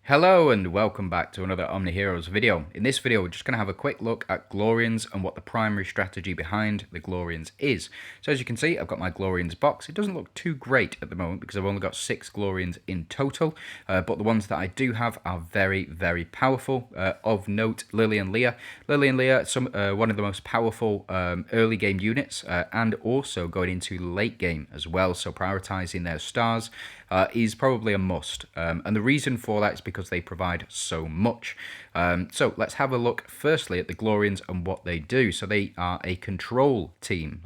Hello and welcome back to another OMNIHEROES video. In this video we're just going to have a quick look at Glorians and what the primary strategy behind the Glorians is. So as you can see, I've got my Glorians box. It doesn't look too great at the moment because I've only got 6 Glorians in total, but the ones that I do have are very, very powerful. Of note, Lily and Leah. Lily and Leah, one of the most powerful early game units, and also going into late game as well, so prioritizing their stars is probably a must. And the reason for that is because they provide so much. So let's have a look firstly at the Glorians and what they do. So they are a control team,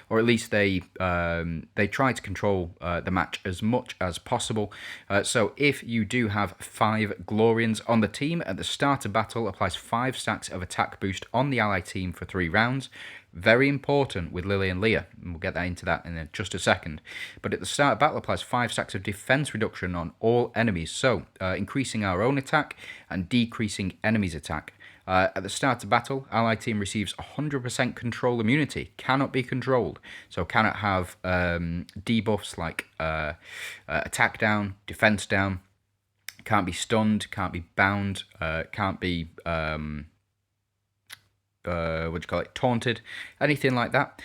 or at least they try to control the match as much as possible. So if you do have 5 Glorians on the team, at the start of battle applies 5 stacks of attack boost on the ally team for 3 rounds. Very important with Lily and Leah, and we'll get into that in just a second. But at the start of battle applies 5 stacks of defense reduction on all enemies, so increasing our own attack and decreasing enemies' attack. At the start of battle, ally team receives 100% control immunity, cannot be controlled, so cannot have debuffs like attack down, defense down, can't be stunned, can't be bound, can't be taunted, anything like that.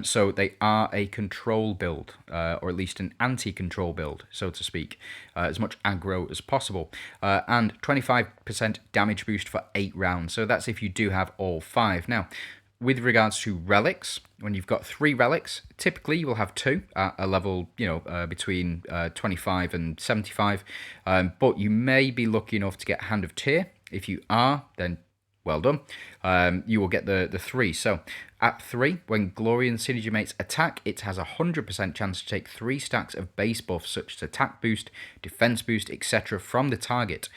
So they are a control build, or at least an anti-control build, so to speak, as much aggro as possible, and 25% damage boost for 8 rounds. So that's if you do have all 5. Now, with regards to relics, when you've got 3 relics, typically you will have 2 at a level, between 25 and 75, but you may be lucky enough to get Hand of Tyr. If you are, then well done. You will get the 3. So at 3, when Glorian synergy mates attack, it has a 100% chance to take 3 stacks of base buffs such as attack boost, defense boost, etc. from the target.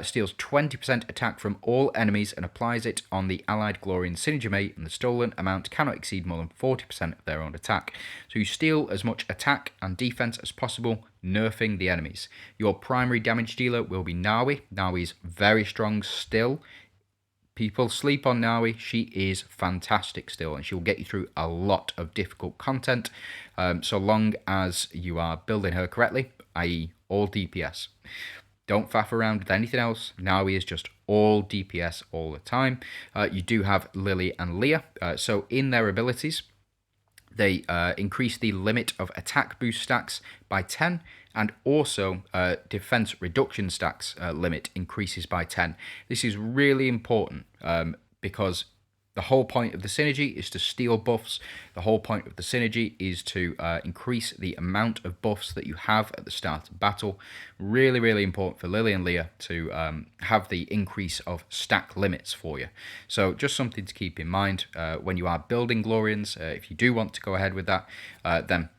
Steals 20% attack from all enemies and applies it on the allied Glorian synergy mate, and the stolen amount cannot exceed more than 40% of their own attack. So you steal as much attack and defense as possible, nerfing the enemies. Your primary damage dealer will be Nawi. Nawi's very strong still. People sleep on Nawi. She is fantastic still, and she will get you through a lot of difficult content, so long as you are building her correctly, i.e. all DPS. Don't faff around with anything else. Nawi is just all DPS all the time. You do have Lily and Leah, so in their abilities, they increase the limit of attack boost stacks by 10, and also defense reduction stacks limit increases by 10. This is really important because the whole point of the synergy is to steal buffs. The whole point of the synergy is to increase the amount of buffs that you have at the start of battle. Really, really important for Lily and Leah to have the increase of stack limits for you. So just something to keep in mind when you are building Glorians. If you do want to go ahead with that, then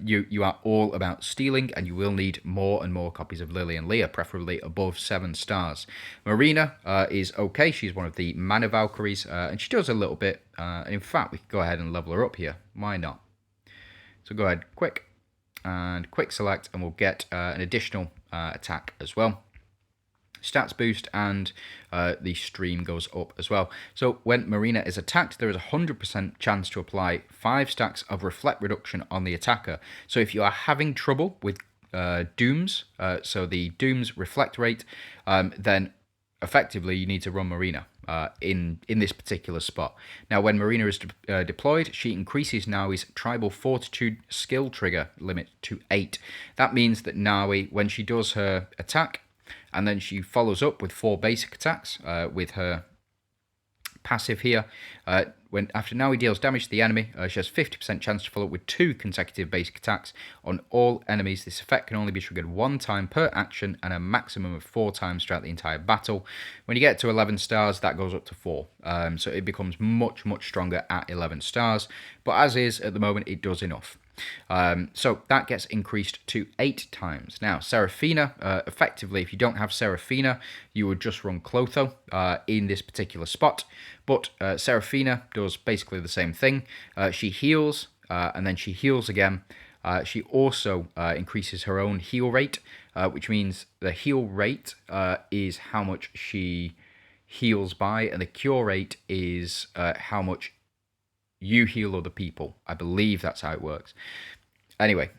you are all about stealing, and you will need more and more copies of Lily and Leah, preferably above 7 stars. Marina is okay. She's one of the Mana Valkyries, and she does a little bit. In fact, we can go ahead and level her up here. Why not? So go ahead, quick select, and we'll get an additional attack as well. Stats boost, and the stream goes up as well. So when Marina is attacked, there is a 100% chance to apply 5 stacks of reflect reduction on the attacker. So if you are having trouble with dooms, so the dooms reflect rate, then effectively you need to run Marina in this particular spot. Now when Marina is deployed, she increases Nawi's tribal fortitude skill trigger limit to 8. That means that Nawi, when she does her attack, and then she follows up with 4 basic attacks with her passive here. After Nawi deals damage to the enemy, she has 50% chance to follow up with 2 consecutive basic attacks on all enemies. This effect can only be triggered 1 time per action and a maximum of 4 times throughout the entire battle. When you get to 11 stars, that goes up to 4. So it becomes much, much stronger at 11 stars. But as is, at the moment, it does enough. So that gets increased to 8 times. Now, Seraphina, effectively, if you don't have Seraphina, you would just run Clotho in this particular spot. But Seraphina does basically the same thing. She heals, and then she heals again. She also increases her own heal rate, which means the heal rate is how much she heals by, and the cure rate is how much you heal other people. I believe that's how it works. Anyway,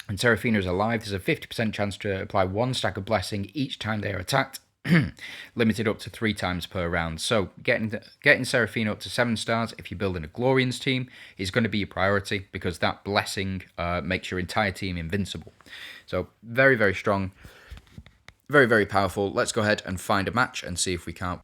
And Seraphina is alive. There's a 50% chance to apply 1 stack of blessing each time they are attacked, limited up to 3 times per round. So getting Seraphina up to 7 stars if you're building a Glorians team is going to be your priority, because that blessing makes your entire team invincible. So very, very strong, very, very powerful. Let's go ahead and find a match and see if we can't.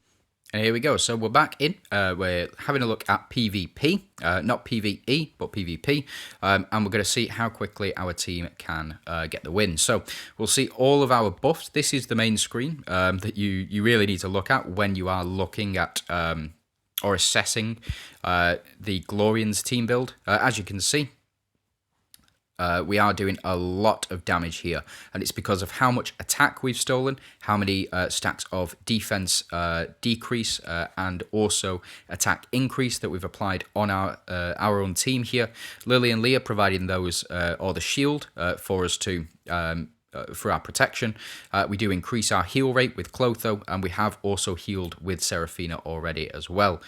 And here we go. So we're back in. We're having a look at PvP, not PvE, but PvP. And we're going to see how quickly our team can get the win. So we'll see all of our buffs. This is the main screen that you really need to look at when you are looking at or assessing the Glorians team build. As you can see, we are doing a lot of damage here, and it's because of how much attack we've stolen, how many stacks of defense decrease, and also attack increase that we've applied on our own team here. Lily and Leah providing those, or the shield, for us to for our protection. We do increase our heal rate with Clotho, and we have also healed with Seraphina already as well.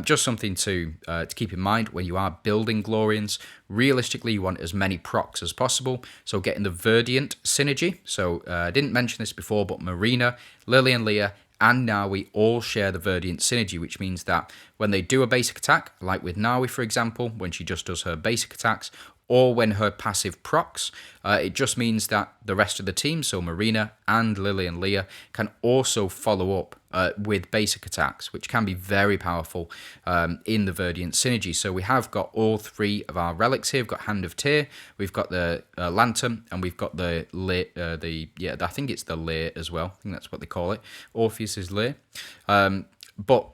Just something to keep in mind when you are building Glorians. Realistically, you want as many procs as possible, so getting the Verdient synergy. So I didn't mention this before, but Marina, Lily and Leah, and Nawi all share the Verdient synergy, which means that when they do a basic attack, like with Nawi for example, when she just does her basic attacks, or when her passive procs, it just means that the rest of the team, so Marina and Lily and Leah, can also follow up with basic attacks, which can be very powerful in the Verdient synergy. So we have got all 3 of our relics here. We've got Hand of Tyr, we've got the Lantern, and we've got the I think it's the Leer as well. I think that's what they call it. Orpheus's Leer. But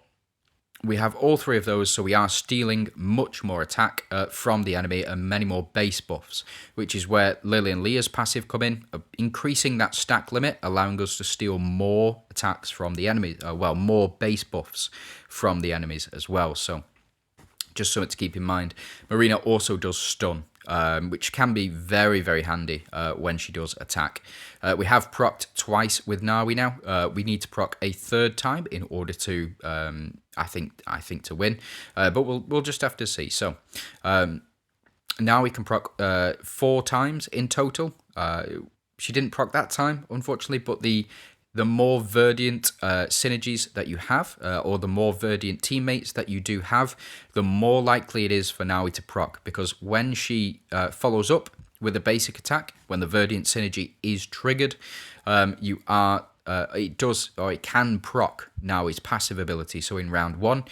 we have all 3 of those, so we are stealing much more attack from the enemy and many more base buffs, which is where Lily and Leah's passive come in, increasing that stack limit, allowing us to steal more attacks from the enemy, more base buffs from the enemies as well. So just something to keep in mind. Marina also does stun, which can be very, very handy when she does attack. We have procced twice with Nawi now. We need to proc a 3rd time in order to, I think to win. But we'll just have to see. So now we can proc 4 times in total. She didn't proc that time, unfortunately, but the more Verdient synergies that you have, or the more Verdient teammates that you do have, the more likely it is for Nawi to proc, because when she follows up with a basic attack, when the Verdient synergy is triggered, it can proc Nawi's passive ability. So in round 1,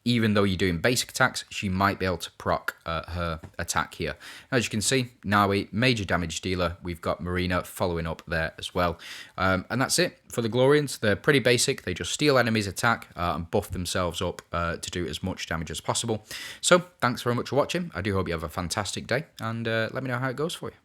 even though you're doing basic attacks, she might be able to proc her attack here. As you can see, Nawi, major damage dealer. We've got Marina following up there as well. And that's it for the Glorians. They're pretty basic. They just steal enemies' attack and buff themselves up to do as much damage as possible. So thanks very much for watching. I do hope you have a fantastic day, and let me know how it goes for you.